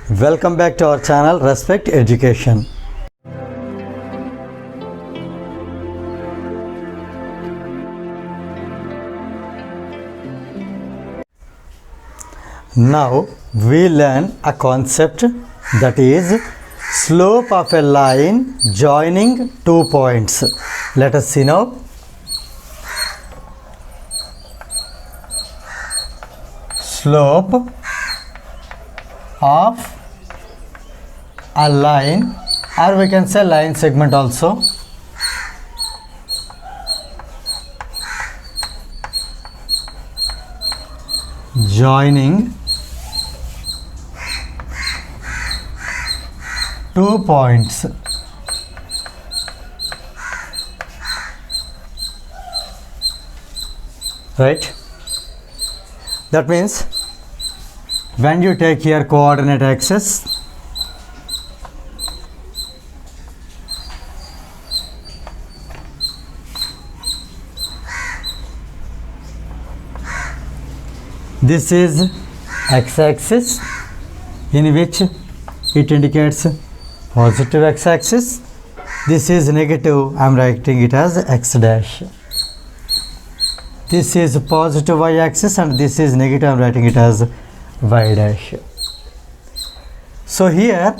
Welcome back to our channel Respect Education. Now we learn a concept, that is slope of a line joining 2 points. Let us see now. Slope of a line, or we can say line segment also, joining 2 points. Right? That means when you take here coordinate axis, this is x-axis, in which it indicates positive x-axis. This is negative, I am writing it as x dash. This is positive y-axis and this is negative, I am writing it as y dash. So here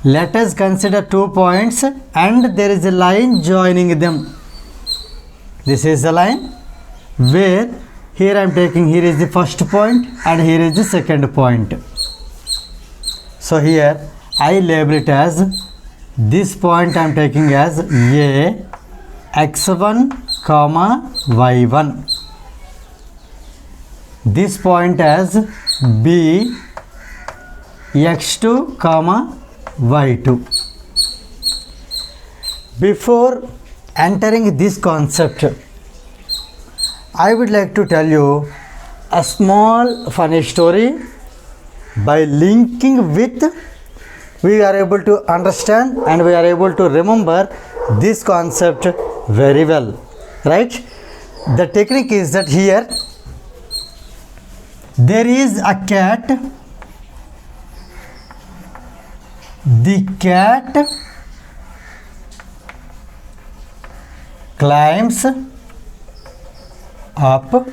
let us consider 2 points and there is a line joining them. This is the line where here I am taking, here is the first point and here is the second point. So here I label it as, this point I am taking as A x1 comma y1. This point as B x2 comma y2. Before entering this concept, I would like to tell you a small funny story. By linking with, we are able to understand and we are able to remember this concept very well. Right? The technique is that here there is a cat. The cat climbs up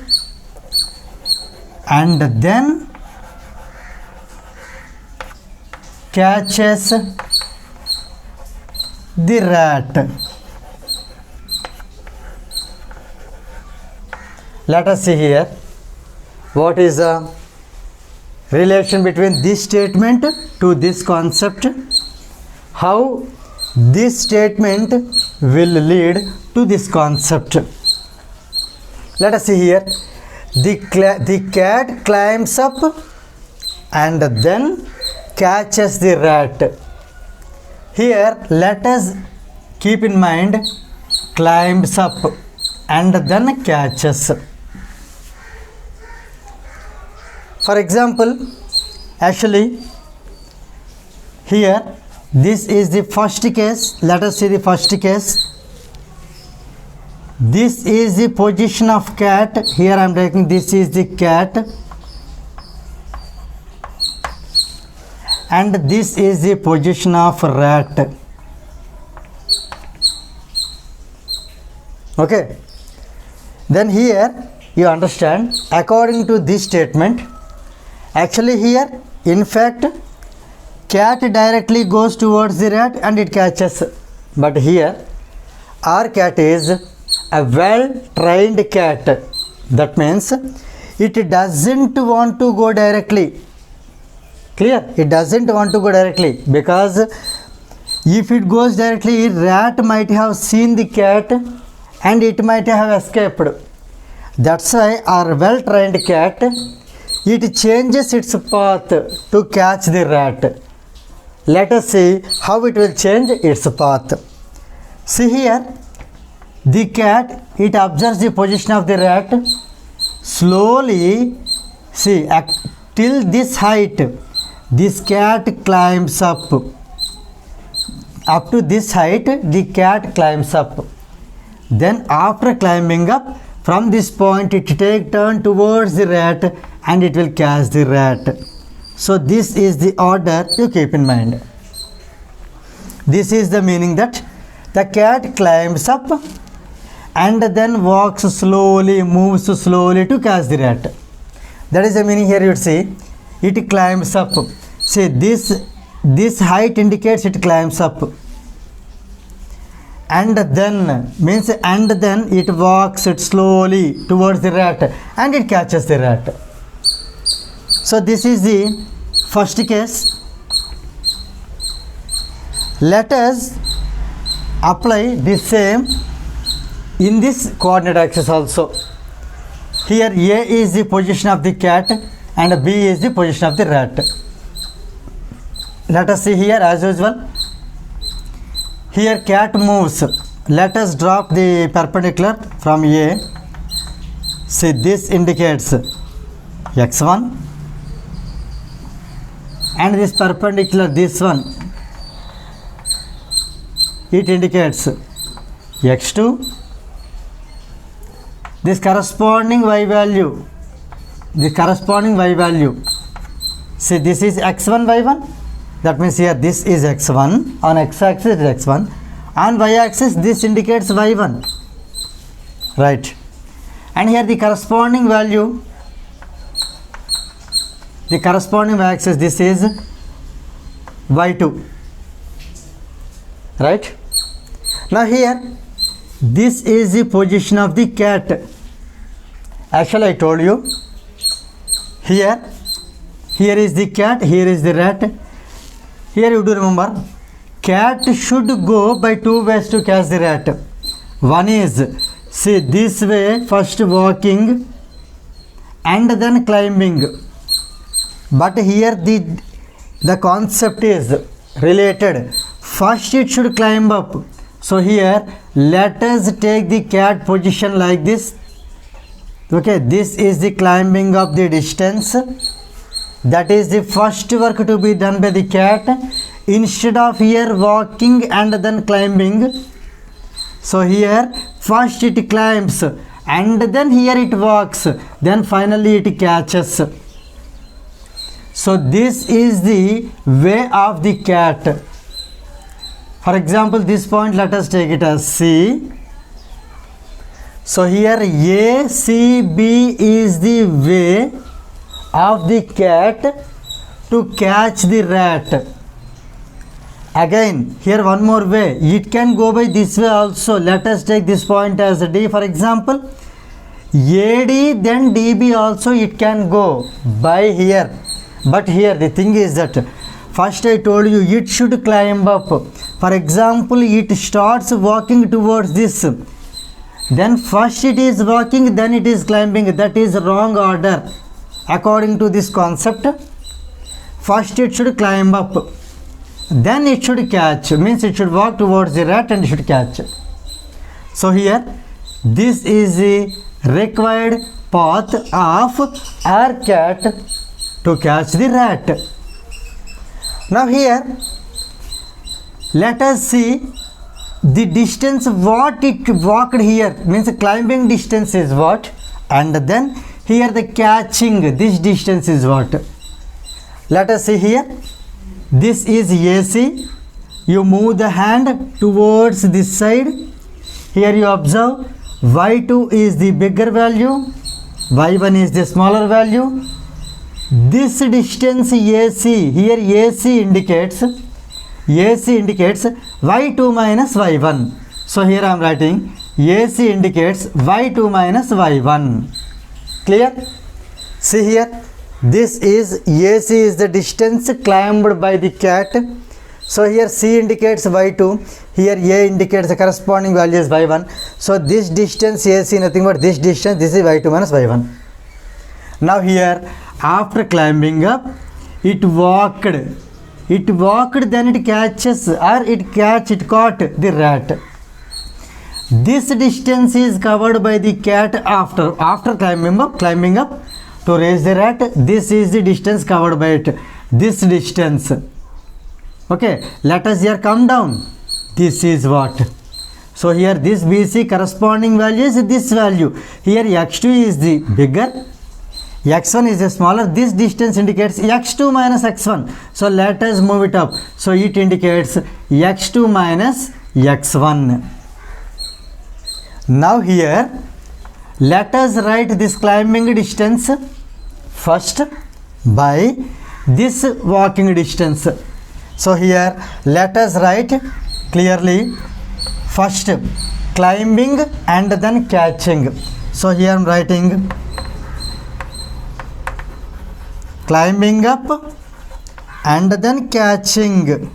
and then catches the rat. Let us see here what is the relation between this statement to this concept, how this statement will lead to this concept. Let us see here, the cat climbs up and then catches the rat. Here let us keep in mind climbs up and then catches. For example, actually here this is the first case. Let us see the first case. This is the position of cat. Here I am taking, this is the cat and this is the position of rat. Okay. Then here you understand, according to this statement, actually here in fact cat directly goes towards the rat and it catches. But here our cat is a well trained cat. That means it doesn't want to go directly. Clear? It doesn't want to go directly, because if it goes directly, rat might have seen the cat and it might have escaped. That's why our well trained cat, it changes its path to catch the rat. Let us see how it will change its path. See here, the cat, it observes the position of the rat. Slowly, see, till this height, this cat climbs up. Up to this height, the cat climbs up. Then after climbing up, from this point it take turn towards the rat and it will catch the rat. So this is the order you keep in mind. This is the meaning that the cat climbs up and then walks slowly, moves slowly to catch the rat. That is the meaning here. You see, it climbs up. See, this height indicates it climbs up. And then means it walks it slowly towards the rat and it catches the rat. So this is the first case. Let us apply the same in this coordinate axis also. Here A is the position of the cat and B is the position of the rat. Let us see here as usual. Here cat moves. Let us drop the perpendicular from A. See, this indicates x1 and this perpendicular, this one, it indicates x2. This corresponding y value, see, this is x1 y1. That means here this is x1, on x-axis it is x1, on y-axis this indicates y1, right? And here the corresponding value, the corresponding y-axis, this is y2, right? Now here this is the position of the cat. Actually I told you, here is the cat, here is the rat. Here you do remember, cat should go by two ways to catch the rat. One is, see, this way, first walking and then climbing. But here the concept is related. First it should climb up. So here let us take the cat position like this. Okay, this is the climbing of the distance. That is the first work to be done by the cat, instead of here walking and then climbing. So here first it climbs and then here it walks, then finally it catches. So this is the way of the cat. For example, this point let us take it as C. So here A, C, B is the way of the cat to catch the rat. Again, here one more way. It can go by this way also. Let us take this point as D. For example, AD then DB also it can go by here. But here the thing is that first I told you it should climb up. For example, it starts walking towards this. Then first it is walking, then it is climbing. That is wrong order. According to this concept, first it should climb up, then it should catch, means it should walk towards the rat and it should catch. So here this is the required path of our cat to catch the rat. Now here let us see the distance what it walked here, means climbing distance is what, and then here the catching, this distance is what. Let us see here. This is AC. You move the hand towards this side. Here you observe Y2 is the bigger value, Y1 is the smaller value. This distance AC, here AC indicates Y2 minus Y1. So here I am writing AC indicates Y2 minus Y1. Clear? See here, this is AC is the distance climbed by the cat. So here C indicates Y2, here A indicates the corresponding value is Y1. So this distance AC nothing but this distance, this is Y2 minus Y1. Now here after climbing up, it walked, then it catches or it caught the rat. This distance is covered by the cat after climbing up to raise the rat. This is the distance covered by it, this distance. Okay, let us here come down. This is what? So here this BC corresponding value is this value. Here x2 is the bigger, x1 is a smaller, this distance indicates x2 minus x1. So let us move it up. So it indicates x2 minus x1. Now here let us write this climbing distance first by this walking distance. So here let us write clearly first climbing and then catching. So here I am writing climbing up and then catching.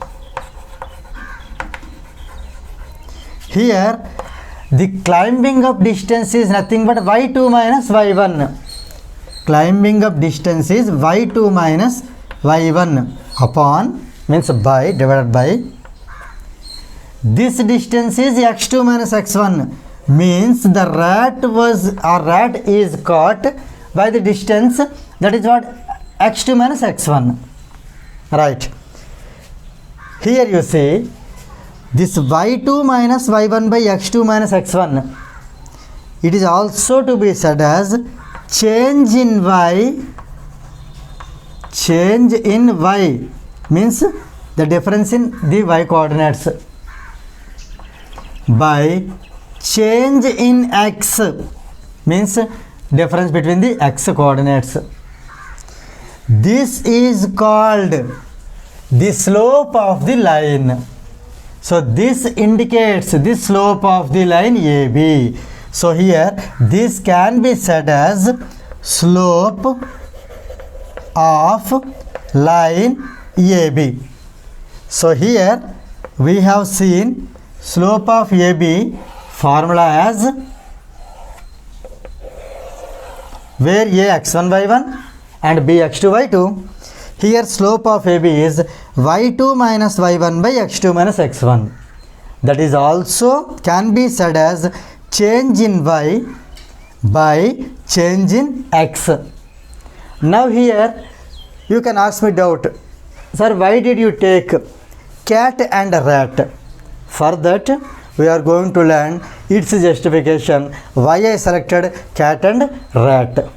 Here the climbing up distance is nothing but y2 minus y1. Climbing up distance is y2 minus y1 upon, means by, divided by, this distance is x2 minus x1, means the rat is caught by the distance, that is what, x2 minus x1, right. Here you see this y2 minus y1 by x2 minus x1, it is also to be said as change in y, means the difference in the y coordinates, by change in x, means difference between the x coordinates. This is called the slope of the line. So this indicates the slope of the line AB. So here this can be said as slope of line AB. So here we have seen slope of AB formula as where A x1 y1 and B x2 y2. Here slope of AB is y2 minus y1 by x2 minus x1. That is also can be said as change in y by change in x. Now here you can ask me doubt, sir, why did you take cat and rat? For that we are going to learn its justification why I selected cat and rat.